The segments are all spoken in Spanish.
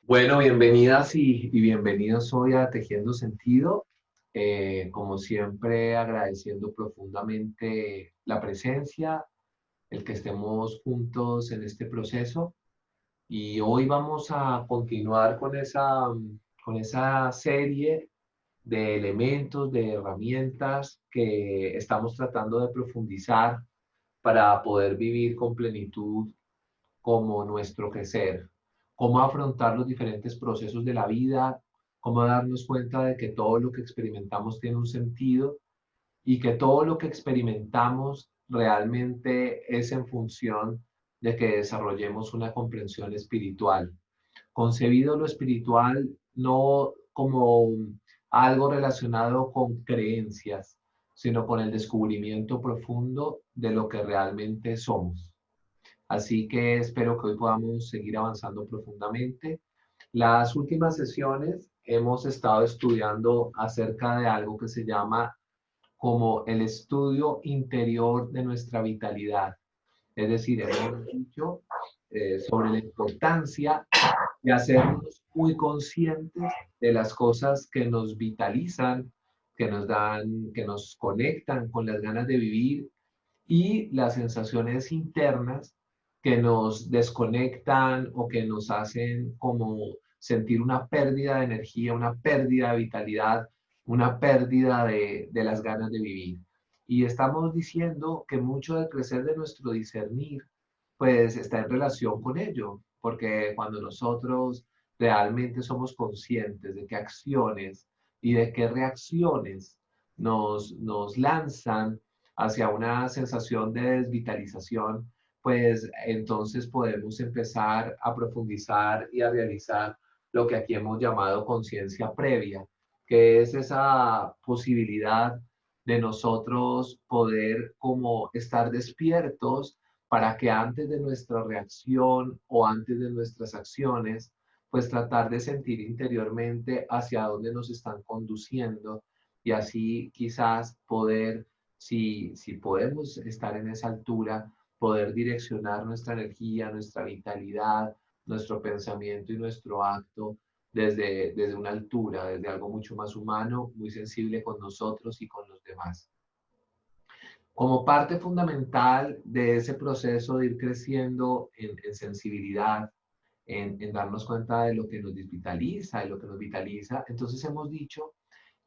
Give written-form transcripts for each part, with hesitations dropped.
Bueno, bienvenidas y bienvenidos hoy a Tejiendo Sentido. Como siempre, agradeciendo profundamente la presencia, el que estemos juntos en este proceso. Y hoy vamos a continuar con esa serie de elementos, de herramientas que estamos tratando de profundizar para poder vivir con plenitud como nuestro crecer, cómo afrontar los diferentes procesos de la vida, cómo darnos cuenta de que todo lo que experimentamos tiene un sentido y que todo lo que experimentamos realmente es en función de que desarrollemos una comprensión espiritual. Concebido lo espiritual no como algo relacionado con creencias, sino con el descubrimiento profundo de lo que realmente somos. Así que espero que hoy podamos seguir avanzando profundamente. Las últimas sesiones hemos estado estudiando acerca de algo que se llama como el estudio interior de nuestra vitalidad. Es decir, hemos dicho sobre la importancia de hacernos muy conscientes de las cosas que nos vitalizan, que nos dan, que nos conectan con las ganas de vivir y las sensaciones internas que nos desconectan o que nos hacen como sentir una pérdida de energía, una pérdida de vitalidad, una pérdida de las ganas de vivir. Y estamos diciendo que mucho del crecer de nuestro discernir, pues está en relación con ello, porque cuando nosotros realmente somos conscientes de qué acciones y de qué reacciones nos lanzan hacia una sensación de desvitalización, pues entonces podemos empezar a profundizar y a realizar lo que aquí hemos llamado conciencia previa, que es esa posibilidad de nosotros poder como estar despiertos para que antes de nuestra reacción o antes de nuestras acciones, pues tratar de sentir interiormente hacia dónde nos están conduciendo y así quizás poder, si podemos estar en esa altura, poder direccionar nuestra energía, nuestra vitalidad, nuestro pensamiento y nuestro acto desde una altura, desde algo mucho más humano, muy sensible con nosotros y con los demás. Como parte fundamental de ese proceso de ir creciendo en sensibilidad, en darnos cuenta de lo que nos desvitaliza y lo que nos vitaliza, entonces hemos dicho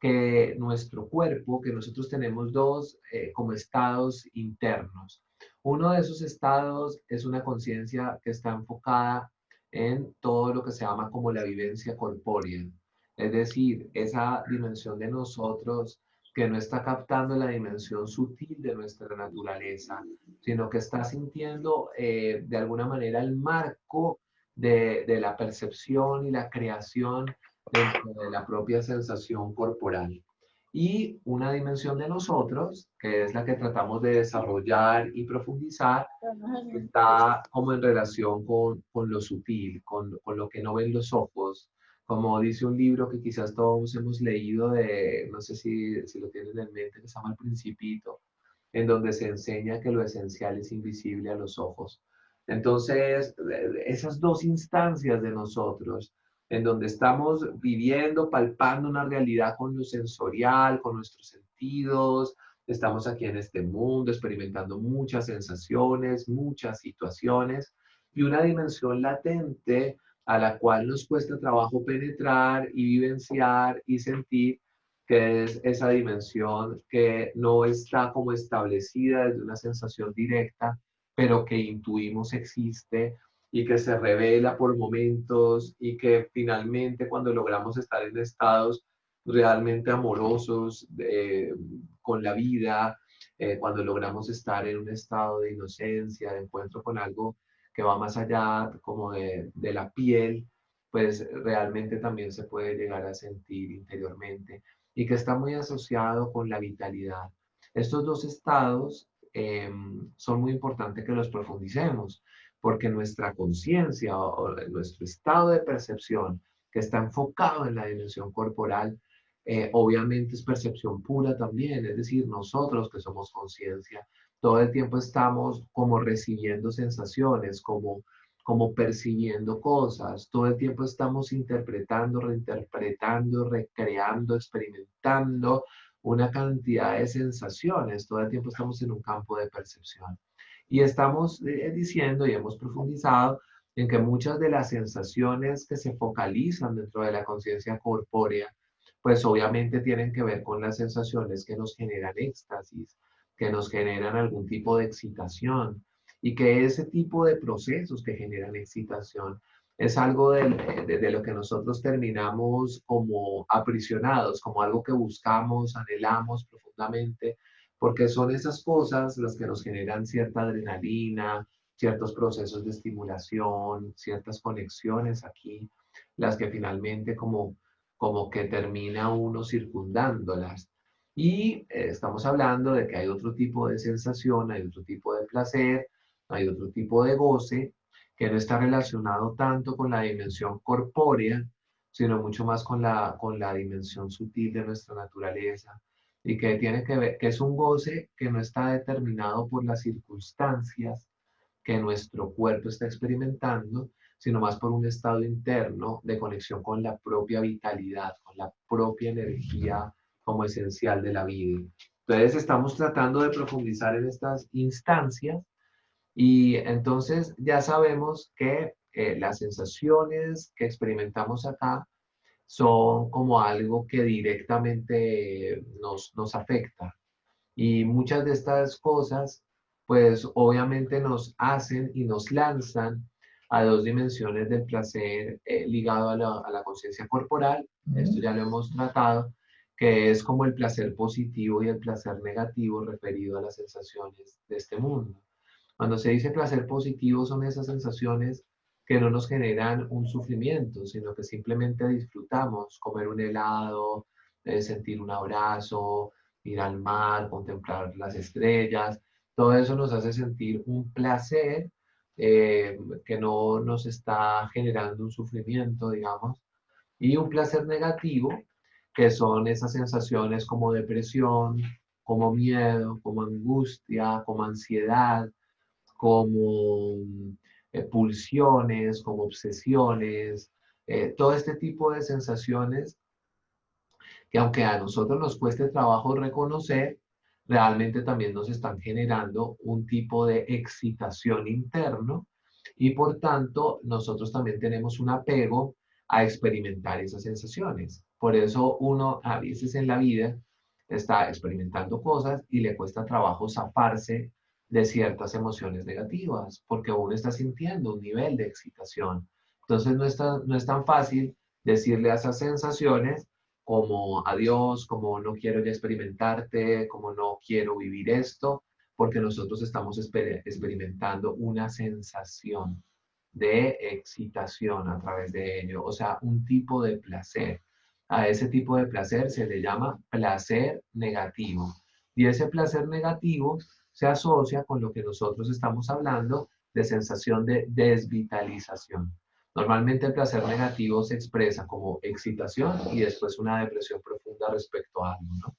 que nuestro cuerpo, que nosotros tenemos dos como estados internos. Uno de esos estados es una conciencia que está enfocada en todo lo que se llama como la vivencia corpórea, es decir, esa dimensión de nosotros que no está captando la dimensión sutil de nuestra naturaleza, sino que está sintiendo de alguna manera el marco de la percepción y la creación dentro de la propia sensación corporal. Y una dimensión de nosotros, que es la que tratamos de desarrollar y profundizar, está como en relación con lo sutil, con lo que no ven los ojos. Como dice un libro que quizás todos hemos leído de, no sé si lo tienen en mente, que se llama El Principito, en donde se enseña que lo esencial es invisible a los ojos. Entonces, esas dos instancias de nosotros, en donde estamos viviendo, palpando una realidad con lo sensorial, con nuestros sentidos, estamos aquí en este mundo experimentando muchas sensaciones, muchas situaciones y una dimensión latente a la cual nos cuesta trabajo penetrar y vivenciar y sentir, que es esa dimensión que no está como establecida desde una sensación directa, pero que intuimos existe y que se revela por momentos y que finalmente cuando logramos estar en estados realmente amorosos con la vida, cuando logramos estar en un estado de inocencia, de encuentro con algo que va más allá como de la piel, pues realmente también se puede llegar a sentir interiormente y que está muy asociado con la vitalidad. Estos dos estados son muy importantes que los profundicemos, porque nuestra conciencia o nuestro estado de percepción que está enfocado en la dimensión corporal, obviamente es percepción pura también, es decir, nosotros que somos conciencia, todo el tiempo estamos como recibiendo sensaciones, como percibiendo cosas. Todo el tiempo estamos interpretando, reinterpretando, recreando, experimentando una cantidad de sensaciones. Todo el tiempo estamos en un campo de percepción. Y estamos diciendo y hemos profundizado en que muchas de las sensaciones que se focalizan dentro de la conciencia corpórea, pues obviamente tienen que ver con las sensaciones que nos generan éxtasis, que nos generan algún tipo de excitación, y que ese tipo de procesos que generan excitación es algo de lo que nosotros terminamos como aprisionados, como algo que buscamos, anhelamos profundamente, porque son esas cosas las que nos generan cierta adrenalina, ciertos procesos de estimulación, ciertas conexiones aquí, las que finalmente como que termina uno circundándolas. Y estamos hablando de que hay otro tipo de sensación, hay otro tipo de placer, hay otro tipo de goce que no está relacionado tanto con la dimensión corpórea, sino mucho más con la dimensión sutil de nuestra naturaleza y que tiene que ver, que es un goce que no está determinado por las circunstancias que nuestro cuerpo está experimentando, sino más por un estado interno de conexión con la propia vitalidad, con la propia energía como esencial de la vida. Entonces estamos tratando de profundizar en estas instancias y entonces ya sabemos que las sensaciones que experimentamos acá son como algo que directamente nos afecta. Y muchas de estas cosas, pues obviamente nos hacen y nos lanzan a dos dimensiones del placer ligado a la conciencia corporal. Esto ya lo hemos tratado, que es como el placer positivo y el placer negativo referido a las sensaciones de este mundo. Cuando se dice placer positivo son esas sensaciones que no nos generan un sufrimiento, sino que simplemente disfrutamos comer un helado, sentir un abrazo, ir al mar, contemplar las estrellas. Todo eso nos hace sentir un placer que no nos está generando un sufrimiento, digamos, y un placer negativo, que son esas sensaciones como depresión, como miedo, como angustia, como ansiedad, como pulsiones, como obsesiones, todo este tipo de sensaciones que aunque a nosotros nos cueste trabajo reconocer, realmente también nos están generando un tipo de excitación interno y por tanto nosotros también tenemos un apego a experimentar esas sensaciones. Por eso uno a veces en la vida está experimentando cosas y le cuesta trabajo zafarse de ciertas emociones negativas, porque uno está sintiendo un nivel de excitación. Entonces no es tan fácil decirle a esas sensaciones como adiós, como no quiero ya experimentarte, como no quiero vivir esto, porque nosotros estamos experimentando una sensación de excitación a través de ello, o sea, un tipo de placer. A ese tipo de placer se le llama placer negativo. Y ese placer negativo se asocia con lo que nosotros estamos hablando de sensación de desvitalización. Normalmente el placer negativo se expresa como excitación y después una depresión profunda respecto a algo, ¿no?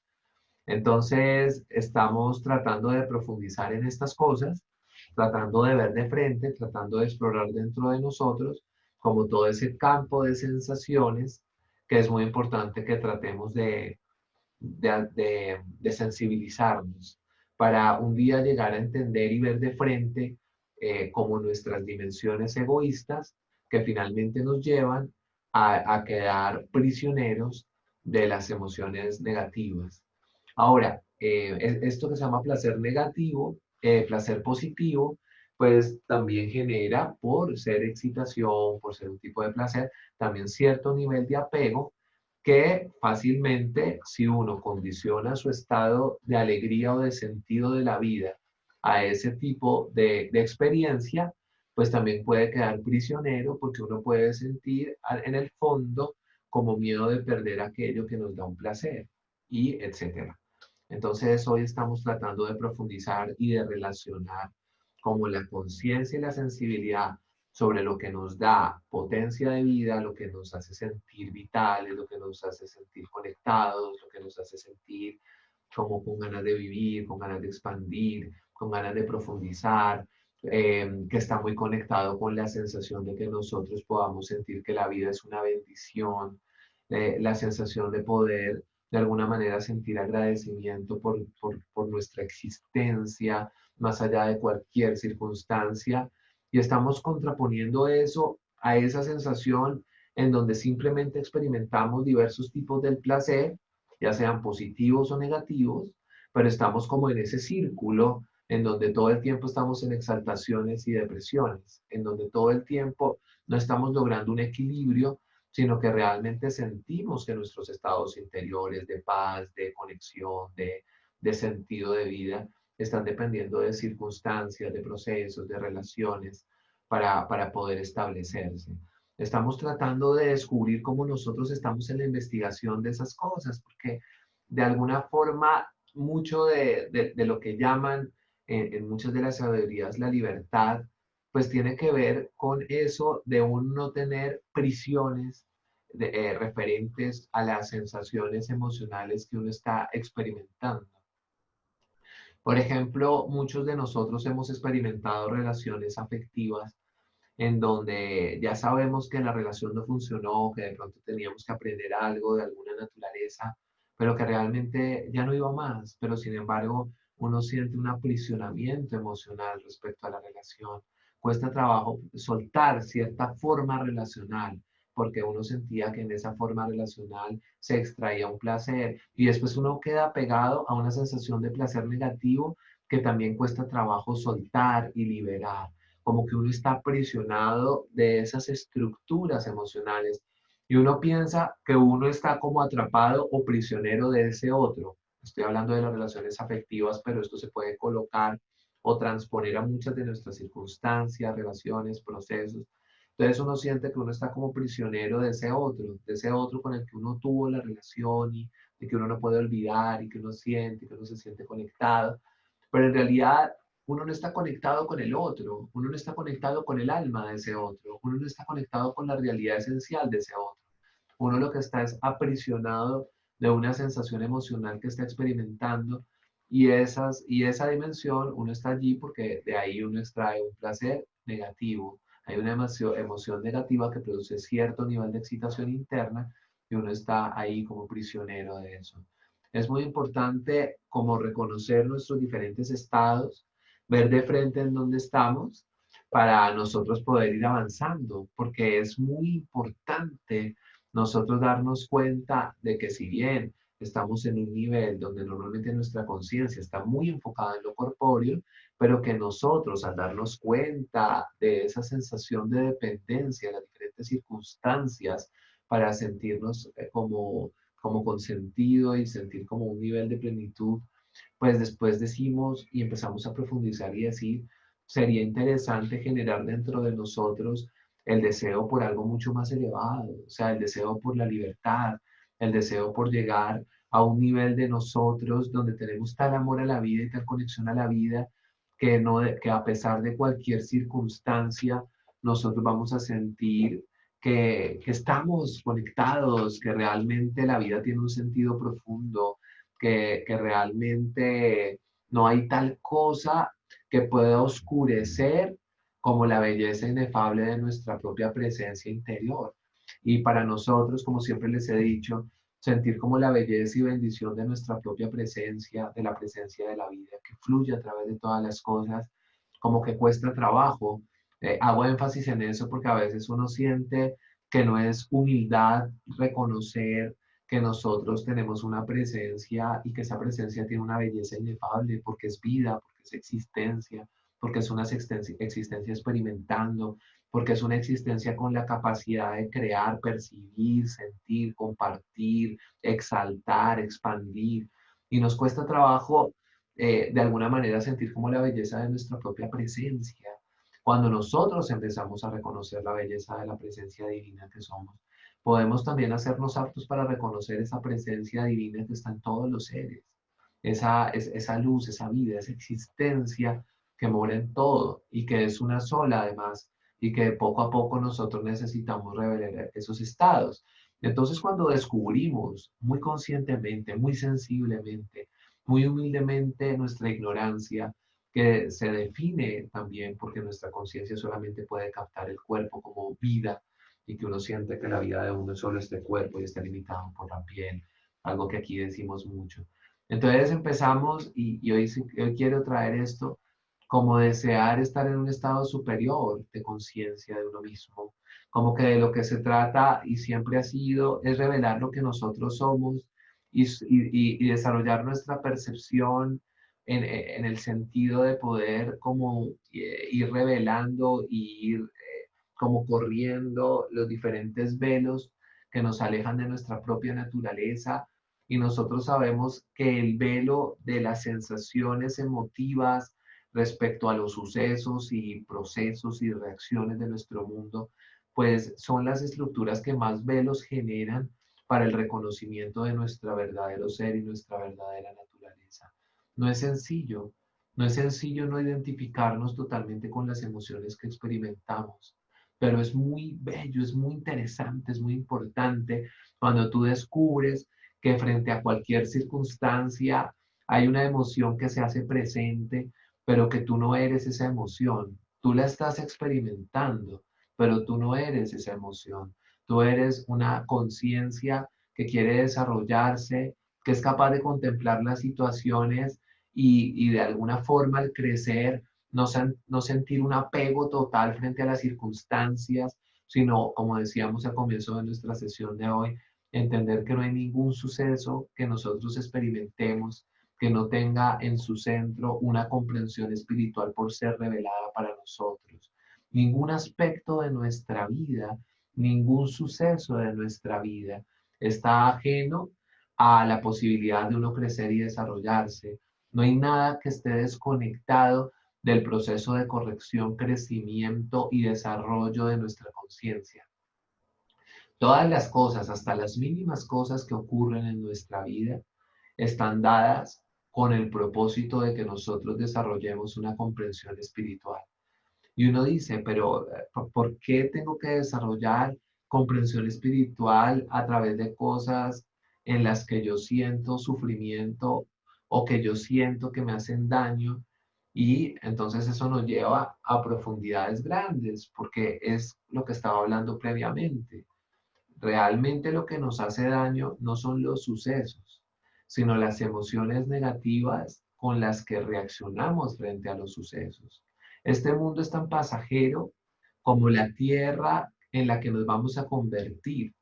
Entonces, estamos tratando de profundizar en estas cosas, tratando de ver de frente, tratando de explorar dentro de nosotros, como todo ese campo de sensaciones, que es muy importante que tratemos de sensibilizarnos para un día llegar a entender y ver de frente como nuestras dimensiones egoístas que finalmente nos llevan a quedar prisioneros de las emociones negativas. Ahora, esto que se llama placer negativo, placer positivo, pues también genera, por ser excitación, por ser un tipo de placer, también cierto nivel de apego que fácilmente, si uno condiciona su estado de alegría o de sentido de la vida a ese tipo de experiencia, pues también puede quedar prisionero porque uno puede sentir en el fondo como miedo de perder aquello que nos da un placer y etcétera. Entonces hoy estamos tratando de profundizar y de relacionar como la conciencia y la sensibilidad sobre lo que nos da potencia de vida, lo que nos hace sentir vitales, lo que nos hace sentir conectados, lo que nos hace sentir como con ganas de vivir, con ganas de expandir, con ganas de profundizar, que está muy conectado con la sensación de que nosotros podamos sentir que la vida es una bendición, la sensación de poder de alguna manera sentir agradecimiento por nuestra existencia, más allá de cualquier circunstancia, y estamos contraponiendo eso a esa sensación en donde simplemente experimentamos diversos tipos del placer, ya sean positivos o negativos, pero estamos como en ese círculo en donde todo el tiempo estamos en exaltaciones y depresiones, en donde todo el tiempo no estamos logrando un equilibrio, sino que realmente sentimos que nuestros estados interiores de paz, de conexión, de sentido de vida, están dependiendo de circunstancias, de procesos, de relaciones para poder establecerse. Estamos tratando de descubrir cómo nosotros estamos en la investigación de esas cosas, porque de alguna forma mucho de lo que llaman en muchas de las sabidurías la libertad, pues tiene que ver con eso de un no tener prisiones referentes a las sensaciones emocionales que uno está experimentando. Por ejemplo, muchos de nosotros hemos experimentado relaciones afectivas en donde ya sabemos que la relación no funcionó, que de pronto teníamos que aprender algo de alguna naturaleza, pero que realmente ya no iba más, pero sin embargo uno siente un aprisionamiento emocional respecto a la relación. Cuesta trabajo soltar cierta forma relacional, porque uno sentía que en esa forma relacional se extraía un placer y después uno queda pegado a una sensación de placer negativo que también cuesta trabajo soltar y liberar, como que uno está aprisionado de esas estructuras emocionales y uno piensa que uno está como atrapado o prisionero de ese otro. Estoy hablando de las relaciones afectivas, pero esto se puede colocar o transponer a muchas de nuestras circunstancias, relaciones, procesos. Entonces uno siente que uno está como prisionero de ese otro con el que uno tuvo la relación y de que uno no puede olvidar y que uno siente, que uno se siente conectado. Pero en realidad uno no está conectado con el otro, uno no está conectado con el alma de ese otro, uno no está conectado con la realidad esencial de ese otro. Uno lo que está es aprisionado de una sensación emocional que está experimentando y esa dimensión, uno está allí porque de ahí uno extrae un placer negativo. Hay una emoción negativa que produce cierto nivel de excitación interna y uno está ahí como prisionero de eso. Es muy importante como reconocer nuestros diferentes estados, ver de frente en dónde estamos para nosotros poder ir avanzando, porque es muy importante nosotros darnos cuenta de que si bien estamos en un nivel donde normalmente nuestra conciencia está muy enfocada en lo corpóreo, pero que nosotros al darnos cuenta de esa sensación de dependencia, de las diferentes circunstancias para sentirnos como con sentido y sentir como un nivel de plenitud, pues después decimos y empezamos a profundizar y decir, sería interesante generar dentro de nosotros el deseo por algo mucho más elevado, o sea, el deseo por la libertad, el deseo por llegar a un nivel de nosotros donde tenemos tal amor a la vida y tal conexión a la vida que, no, que a pesar de cualquier circunstancia, nosotros vamos a sentir que estamos conectados, que realmente la vida tiene un sentido profundo, que realmente no hay tal cosa que pueda oscurecer como la belleza inefable de nuestra propia presencia interior. Y para nosotros, como siempre les he dicho, sentir como la belleza y bendición de nuestra propia presencia, de la presencia de la vida, que fluye a través de todas las cosas, como que cuesta trabajo. Hago énfasis en eso porque a veces uno siente que no es humildad reconocer que nosotros tenemos una presencia y que esa presencia tiene una belleza inefable porque es vida, porque es existencia, porque es una existencia experimentando, porque es una existencia con la capacidad de crear, percibir, sentir, compartir, exaltar, expandir. Y nos cuesta trabajo de alguna manera sentir como la belleza de nuestra propia presencia. Cuando nosotros empezamos a reconocer la belleza de la presencia divina que somos, podemos también hacernos aptos para reconocer esa presencia divina que está en todos los seres, esa luz, esa vida, esa existencia que mora en todo y que es una sola además y que poco a poco nosotros necesitamos revelar esos estados. Entonces cuando descubrimos muy conscientemente, muy sensiblemente, muy humildemente nuestra ignorancia, que se define también porque nuestra conciencia solamente puede captar el cuerpo como vida y que uno siente que la vida de uno es solo este cuerpo y está limitado por la piel, algo que aquí decimos mucho. Entonces empezamos y hoy quiero traer esto como desear estar en un estado superior de conciencia de uno mismo, como que de lo que se trata y siempre ha sido es revelar lo que nosotros somos y desarrollar nuestra percepción en el sentido de poder como ir revelando y ir como corriendo los diferentes velos que nos alejan de nuestra propia naturaleza y nosotros sabemos que el velo de las sensaciones emotivas respecto a los sucesos y procesos y reacciones de nuestro mundo, pues son las estructuras que más velos generan para el reconocimiento de nuestro verdadero ser y nuestra verdadera naturaleza. No es sencillo, no es sencillo no identificarnos totalmente con las emociones que experimentamos, pero es muy bello, es muy interesante, es muy importante cuando tú descubres que frente a cualquier circunstancia hay una emoción que se hace presente, pero que tú no eres esa emoción. Tú la estás experimentando, pero tú no eres esa emoción. Tú eres una conciencia que quiere desarrollarse, que es capaz de contemplar las situaciones y de alguna forma al crecer no sentir un apego total frente a las circunstancias, sino, como decíamos al comienzo de nuestra sesión de hoy, entender que no hay ningún suceso que nosotros experimentemos que no tenga en su centro una comprensión espiritual por ser revelada para nosotros. Ningún aspecto de nuestra vida, ningún suceso de nuestra vida está ajeno a la posibilidad de uno crecer y desarrollarse. No hay nada que esté desconectado del proceso de corrección, crecimiento y desarrollo de nuestra conciencia. Todas las cosas, hasta las mínimas cosas que ocurren en nuestra vida, están dadas con el propósito de que nosotros desarrollemos una comprensión espiritual. Y uno dice, pero ¿por qué tengo que desarrollar comprensión espiritual a través de cosas en las que yo siento sufrimiento o que yo siento que me hacen daño? Y entonces eso nos lleva a profundidades grandes, porque es lo que estaba hablando previamente. Realmente lo que nos hace daño no son los sucesos, sino las emociones negativas con las que reaccionamos frente a los sucesos. Este mundo es tan pasajero como la tierra en la que nos vamos a convertir.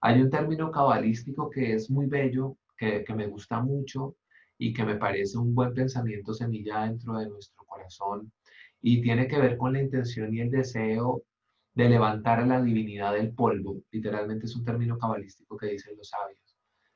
Hay un término cabalístico que es muy bello, que me gusta mucho y que me parece un buen pensamiento semilla dentro de nuestro corazón y tiene que ver con la intención y el deseo de levantar a la divinidad del polvo. Literalmente es un término cabalístico que dicen los sabios.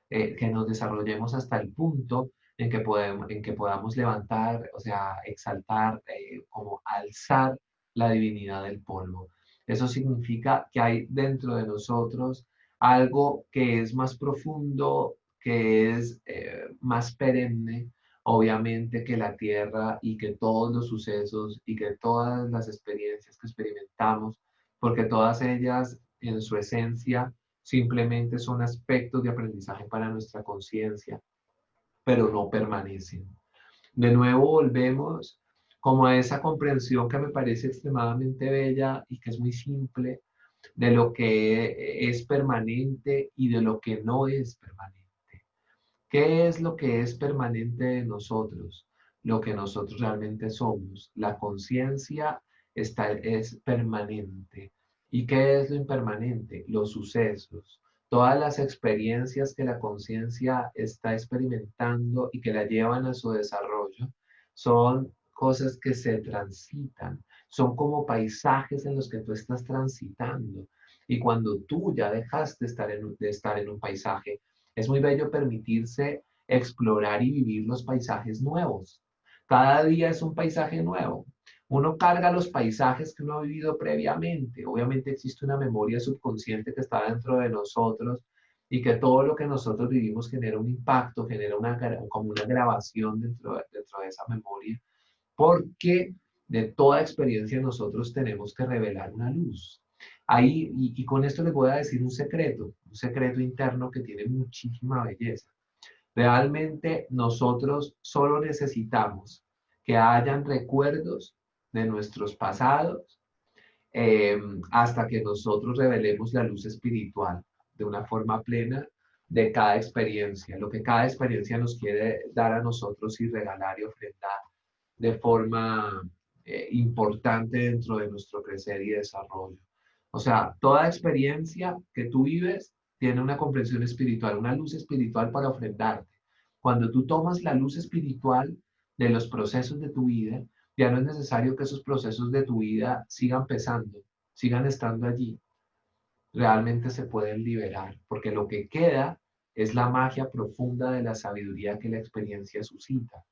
Que nos desarrollemos hasta el punto en que podamos levantar, o sea, exaltar, como alzar la divinidad del polvo. Eso significa que hay dentro de nosotros algo que es más profundo, que es más perenne, obviamente, que la tierra y que todos los sucesos y que todas las experiencias que experimentamos, porque todas ellas en su esencia simplemente son aspectos de aprendizaje para nuestra conciencia, pero no permanecen. De nuevo volvemos como a esa comprensión que me parece extremadamente bella y que es muy simple de lo que es permanente y de lo que no es permanente. ¿Qué es lo que es permanente de nosotros? Lo que nosotros realmente somos. La conciencia es permanente. ¿Y qué es lo impermanente? Los sucesos. Todas las experiencias que la conciencia está experimentando y que la llevan a su desarrollo son cosas que se transitan. Son como paisajes en los que tú estás transitando. Y cuando tú ya dejaste de estar en un paisaje, es muy bello permitirse explorar y vivir los paisajes nuevos. Cada día es un paisaje nuevo. Uno carga los paisajes que uno ha vivido previamente. Obviamente existe una memoria subconsciente que está dentro de nosotros y que todo lo que nosotros vivimos genera un impacto, genera como una grabación dentro de esa memoria, porque de toda experiencia nosotros tenemos que revelar una luz. Ahí, y con esto les voy a decir un secreto interno que tiene muchísima belleza. Realmente nosotros solo necesitamos que hayan recuerdos de nuestros pasados, eh, hasta que nosotros revelemos la luz espiritual de una forma plena de cada experiencia, lo que cada experiencia nos quiere dar a nosotros y regalar y ofrendar de forma importante dentro de nuestro crecer y desarrollo. O sea, toda experiencia que tú vives tiene una comprensión espiritual, una luz espiritual para ofrendarte. Cuando tú tomas la luz espiritual de los procesos de tu vida, ya no es necesario que esos procesos de tu vida sigan pesando, sigan estando allí. Realmente se pueden liberar, porque lo que queda es la magia profunda de la sabiduría que la experiencia suscita.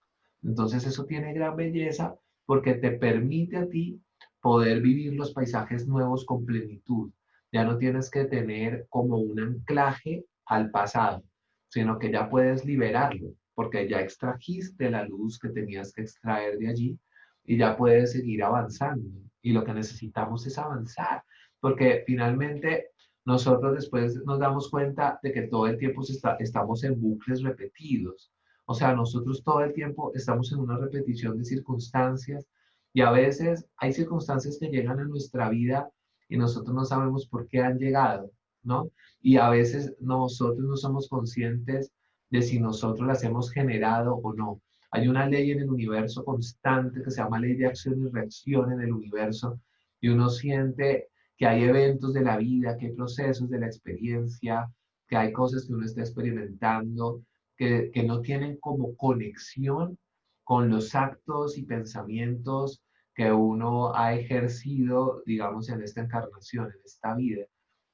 Entonces eso tiene gran belleza porque te permite a ti poder vivir los paisajes nuevos con plenitud. Ya no tienes que tener como un anclaje al pasado, sino que ya puedes liberarlo, porque ya extrajiste la luz que tenías que extraer de allí y ya puedes seguir avanzando. Y lo que necesitamos es avanzar, porque finalmente nosotros después nos damos cuenta de que todo el tiempo estamos en bucles repetidos. O sea, nosotros todo el tiempo estamos en una repetición de circunstancias y a veces hay circunstancias que llegan a nuestra vida y nosotros no sabemos por qué han llegado, ¿no? Y a veces nosotros no somos conscientes de si nosotros las hemos generado o no. Hay una ley en el universo constante que se llama ley de acción y reacción en el universo y uno siente que hay eventos de la vida, que hay procesos de la experiencia, que hay cosas que uno está experimentando, que no tienen como conexión con los actos y pensamientos que uno ha ejercido, digamos, en esta encarnación, en esta vida,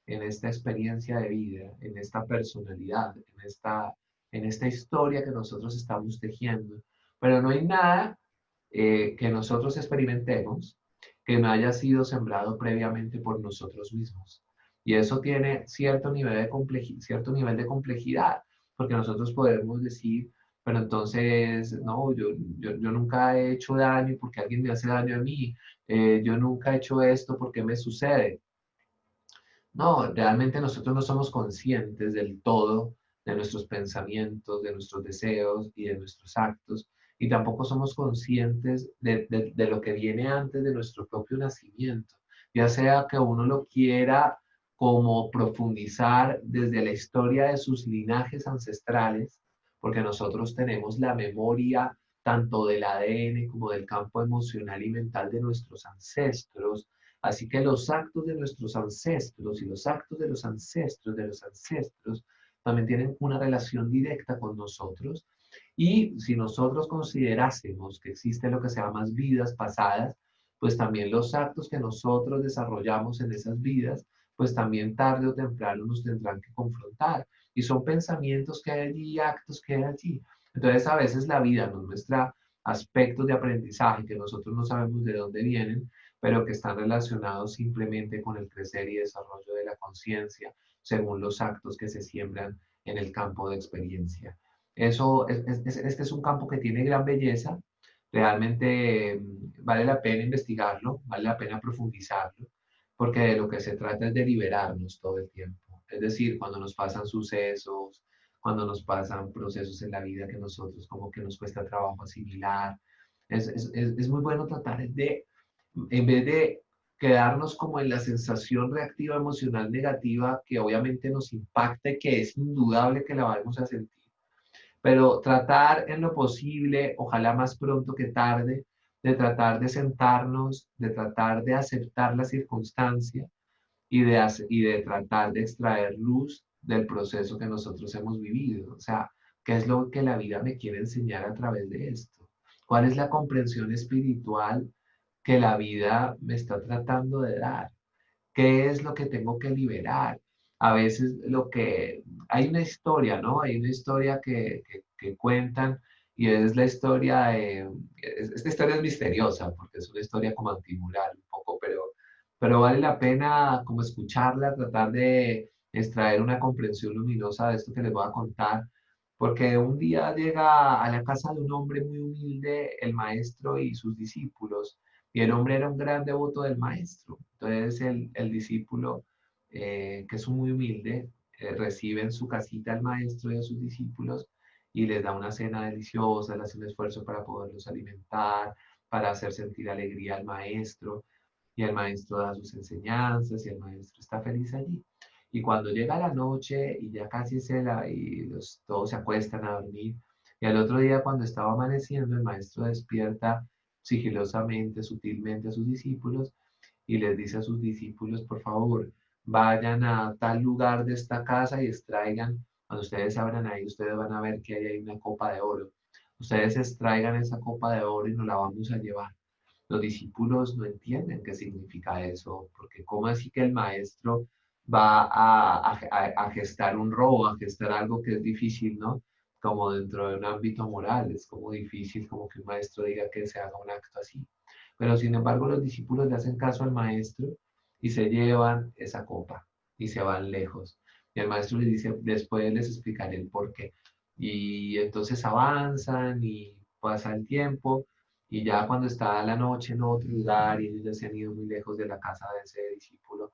en esta experiencia de vida, en esta personalidad, en esta historia que nosotros estamos tejiendo. Pero no hay nada que nosotros experimentemos que no haya sido sembrado previamente por nosotros mismos. Y eso tiene cierto nivel de complejidad, porque nosotros podemos decir, pero entonces, no, yo nunca he hecho daño porque alguien me hace daño a mí, yo nunca he hecho esto porque me sucede. No, realmente nosotros no somos conscientes del todo de nuestros pensamientos, de nuestros deseos y de nuestros actos, y tampoco somos conscientes de lo que viene antes de nuestro propio nacimiento, ya sea que uno lo quiera como profundizar desde la historia de sus linajes ancestrales, porque nosotros tenemos la memoria tanto del ADN como del campo emocional y mental de nuestros ancestros. Así que los actos de nuestros ancestros y los actos de los ancestros también tienen una relación directa con nosotros. Y si nosotros considerásemos que existe lo que se llama vidas pasadas, pues también los actos que nosotros desarrollamos en esas vidas, pues también tarde o temprano nos tendrán que confrontar. Y son pensamientos que hay allí, actos que hay allí. Entonces a veces la vida nos muestra aspectos de aprendizaje que nosotros no sabemos de dónde vienen, pero que están relacionados simplemente con el crecer y desarrollo de la conciencia, según los actos que se siembran en el campo de experiencia. Este es un campo que tiene gran belleza, realmente vale la pena investigarlo, vale la pena profundizarlo, porque de lo que se trata es de liberarnos todo el tiempo. Es decir, cuando nos pasan sucesos, cuando nos pasan procesos en la vida que nosotros como que nos cuesta trabajo asimilar, es muy bueno tratar de en vez de quedarnos como en la sensación reactiva emocional negativa que obviamente nos impacta y que es indudable que la vamos a sentir, pero tratar en lo posible, ojalá más pronto que tarde, de tratar de sentarnos, de tratar de aceptar la circunstancia y de tratar de extraer luz del proceso que nosotros hemos vivido. O sea, ¿qué es lo que la vida me quiere enseñar a través de esto? ¿Cuál es la comprensión espiritual que la vida me está tratando de dar? ¿Qué es lo que tengo que liberar? A veces lo que... Hay una historia, ¿no? Hay una historia que cuentan y es la historia de... Esta historia es misteriosa porque es una historia como antimural un poco, pero vale la pena como escucharla, tratar de extraer una comprensión luminosa de esto que les voy a contar, porque un día llega a la casa de un hombre muy humilde, el maestro y sus discípulos, y el hombre era un gran devoto del maestro. Entonces el discípulo, que es muy humilde, recibe en su casita al maestro y a sus discípulos, y les da una cena deliciosa, les hace un esfuerzo para poderlos alimentar, para hacer sentir alegría al maestro, y el maestro da sus enseñanzas y el maestro está feliz allí. Y cuando llega la noche y ya casi todos se acuestan a dormir, y al otro día cuando estaba amaneciendo, el maestro despierta sigilosamente, sutilmente a sus discípulos y les dice a sus discípulos, por favor, vayan a tal lugar de esta casa y extraigan, cuando ustedes abran ahí, ustedes van a ver que ahí hay una copa de oro. Ustedes extraigan esa copa de oro y nos la vamos a llevar. Los discípulos no entienden qué significa eso, porque cómo así que el maestro va a gestar un robo, a gestar algo que es difícil, ¿no? Como dentro de un ámbito moral, es como difícil como que un maestro diga que se haga un acto así. Pero sin embargo los discípulos le hacen caso al maestro y se llevan esa copa y se van lejos. Y el maestro les dice, después les explicaré el por qué. Y entonces avanzan y pasa el tiempo y ya cuando está la noche en otro lugar y ellos ya se han ido muy lejos de la casa de ese discípulo,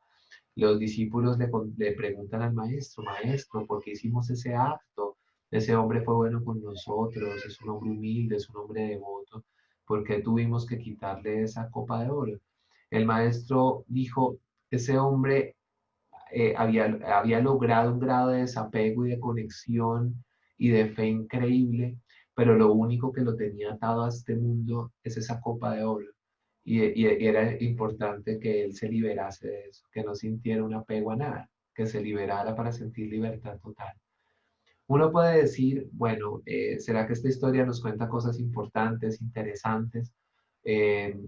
los discípulos le preguntan al maestro, maestro, ¿por qué hicimos ese acto? Ese hombre fue bueno con nosotros, es un hombre humilde, es un hombre devoto. ¿Por qué tuvimos que quitarle esa copa de oro? El maestro dijo, ese hombre había logrado un grado de desapego y de conexión y de fe increíble, pero lo único que lo tenía atado a este mundo es esa copa de oro. Y era importante que él se liberase de eso, que no sintiera un apego a nada, que se liberara para sentir libertad total. Uno puede decir, bueno, ¿será que esta historia nos cuenta cosas importantes, interesantes?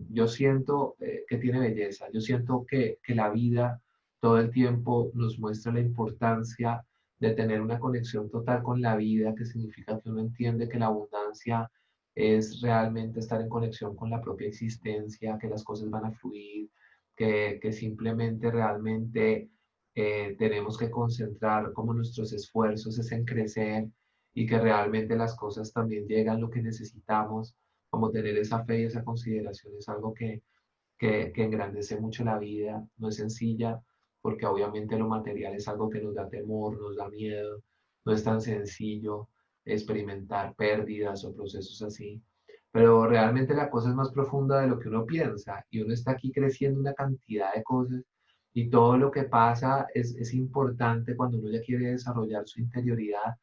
Yo siento que tiene belleza, yo siento que la vida todo el tiempo nos muestra la importancia de tener una conexión total con la vida, que significa que uno entiende que la abundancia es realmente estar en conexión con la propia existencia, que las cosas van a fluir, que simplemente realmente tenemos que concentrar como nuestros esfuerzos es en crecer y que realmente las cosas también llegan lo que necesitamos, como tener esa fe y esa consideración es algo que engrandece mucho la vida, no es sencilla, porque obviamente lo material es algo que nos da temor, nos da miedo, no es tan sencillo experimentar pérdidas o procesos así, pero realmente la cosa es más profunda de lo que uno piensa y uno está aquí creciendo una cantidad de cosas y todo lo que pasa es importante cuando uno ya quiere desarrollar su interioridad,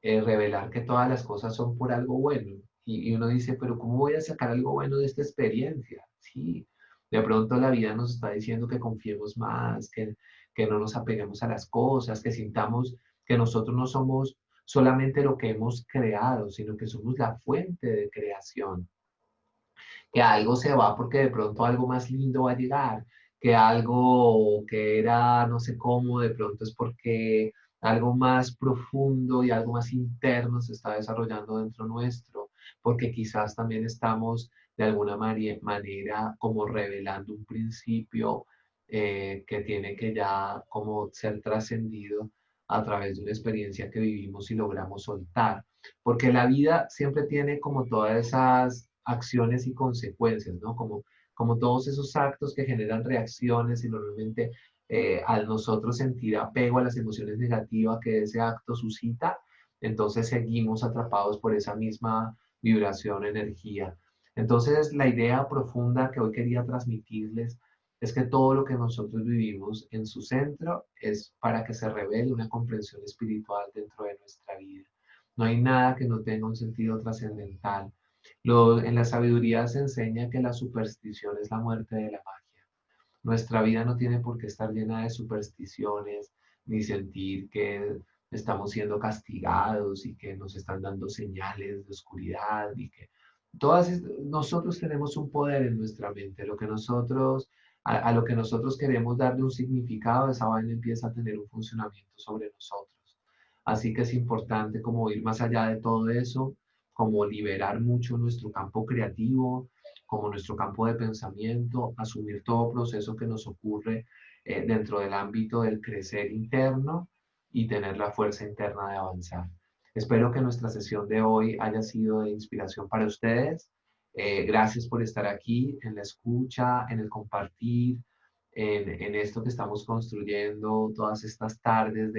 revelar que todas las cosas son por algo bueno. Y uno dice, pero ¿cómo voy a sacar algo bueno de esta experiencia? Sí, de pronto la vida nos está diciendo que confiemos más, que no nos apeguemos a las cosas, que sintamos que nosotros no somos solamente lo que hemos creado, sino que somos la fuente de creación, que algo se va porque de pronto algo más lindo va a llegar, que algo que era no sé cómo, de pronto es porque algo más profundo y algo más interno se está desarrollando dentro nuestro, porque quizás también estamos de alguna manera como revelando un principio que tiene que ya como ser trascendido a través de una experiencia que vivimos y logramos soltar. Porque la vida siempre tiene como todas esas acciones y consecuencias, ¿no? Como todos esos actos que generan reacciones y normalmente al nosotros sentir apego a las emociones negativas que ese acto suscita, entonces seguimos atrapados por esa misma vibración, energía. Entonces, la idea profunda que hoy quería transmitirles es que todo lo que nosotros vivimos en su centro es para que se revele una comprensión espiritual dentro de nuestra vida. No hay nada que no tenga un sentido trascendental. En la sabiduría se enseña que la superstición es la muerte de la magia. Nuestra vida no tiene por qué estar llena de supersticiones, ni sentir que estamos siendo castigados y que nos están dando señales de oscuridad y que nosotros tenemos un poder en nuestra mente, lo que a lo que nosotros queremos darle un significado, esa vaina empieza a tener un funcionamiento sobre nosotros. Así que es importante como ir más allá de todo eso, como liberar mucho nuestro campo creativo, como nuestro campo de pensamiento, asumir todo proceso que nos ocurre dentro del ámbito del crecer interno y tener la fuerza interna de avanzar. Espero que nuestra sesión de hoy haya sido de inspiración para ustedes. Gracias por estar aquí en la escucha, en el compartir, en esto que estamos construyendo todas estas tardes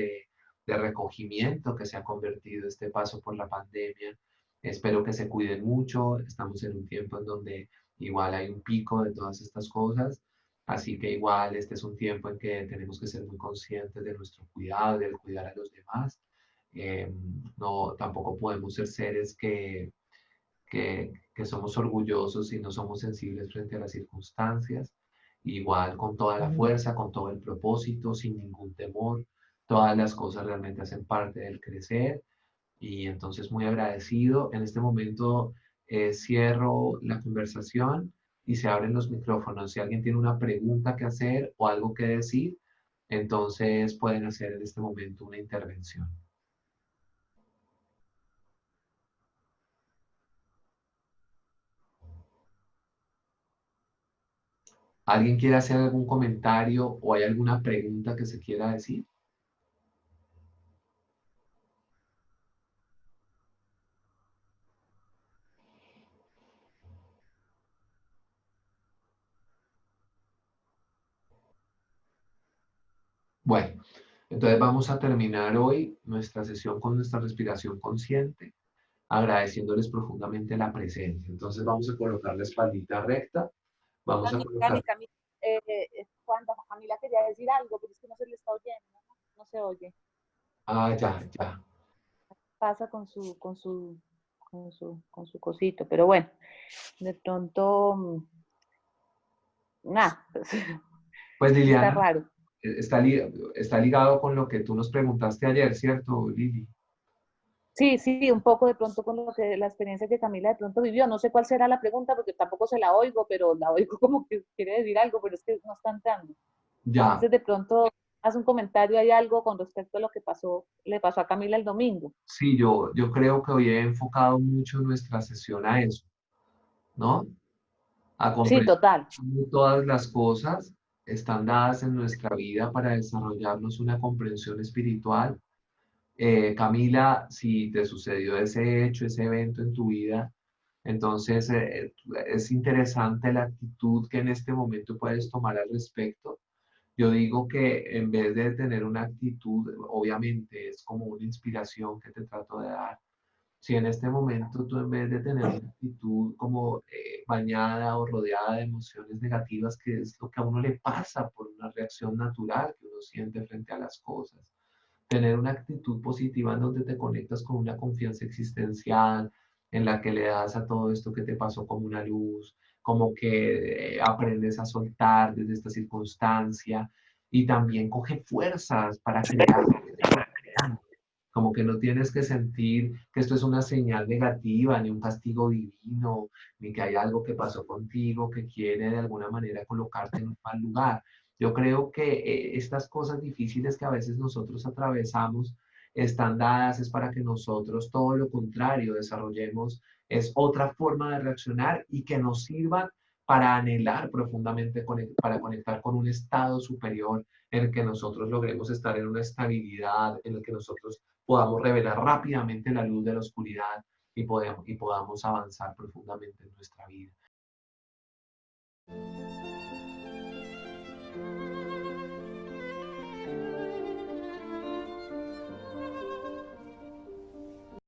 de recogimiento que se ha convertido este paso por la pandemia. Espero que se cuiden mucho. Estamos en un tiempo en donde igual hay un pico de todas estas cosas. Así que igual este es un tiempo en que tenemos que ser muy conscientes de nuestro cuidado, del cuidar a los demás. No, tampoco podemos ser seres que somos orgullosos y no somos sensibles frente a las circunstancias. Igual con toda la fuerza, con todo el propósito, sin ningún temor. Todas las cosas realmente hacen parte del crecer y entonces muy agradecido. En este momento cierro la conversación y se abren los micrófonos. Si alguien tiene una pregunta que hacer o algo que decir, entonces pueden hacer en este momento una intervención. ¿Alguien quiere hacer algún comentario o hay alguna pregunta que se quiera decir? Bueno, entonces vamos a terminar hoy nuestra sesión con nuestra respiración consciente, agradeciéndoles profundamente la presencia. Entonces vamos a colocar la espaldita recta, vamos a colocar... Camila, cuando Camila quería decir algo, pero es que no se le está oyendo, ¿no? No se oye. Ah, ya, ya. Pasa con su cosito, pero bueno, de pronto, nada, pues, Pues está Liliana, raro. está ligado con lo que tú nos preguntaste ayer, ¿cierto, Lili? Sí, sí, un poco de pronto con lo que la experiencia que Camila de pronto vivió. No sé cuál será la pregunta porque tampoco se la oigo, pero la oigo como que quiere decir algo, pero es que no está entrando. Ya, Entonces de pronto haz un comentario, hay algo con respecto a lo que pasó, le pasó a Camila el domingo. sí, yo creo que hoy he enfocado mucho nuestra sesión a eso, ¿no? A Sí, comprender total. cómo todas las cosas están dadas en nuestra vida para desarrollarnos una comprensión espiritual. Camila, si te sucedió ese hecho, ese evento en tu vida, entonces es interesante la actitud que en este momento puedes tomar al respecto. Yo digo que en vez de tener una actitud, obviamente es como una inspiración que te trato de dar. Si en este momento tú en vez de tener una actitud como bañada o rodeada de emociones negativas, que es lo que a uno le pasa por una reacción natural que uno siente frente a las cosas, tener una actitud positiva en donde te conectas con una confianza existencial, en la que le das a todo esto que te pasó como una luz, como que aprendes a soltar desde esta circunstancia y también coge fuerzas para crear como que no tienes que sentir que esto es una señal negativa, ni un castigo divino, ni que hay algo que pasó contigo que quiere de alguna manera colocarte en un mal lugar. Yo creo que estas cosas difíciles que a veces nosotros atravesamos están dadas es para que nosotros todo lo contrario desarrollemos, es otra forma de reaccionar y que nos sirvan para anhelar profundamente, para conectar con un estado superior en el que nosotros logremos estar en una estabilidad, en el que nosotros podamos revelar rápidamente la luz de la oscuridad y podamos avanzar profundamente en nuestra vida.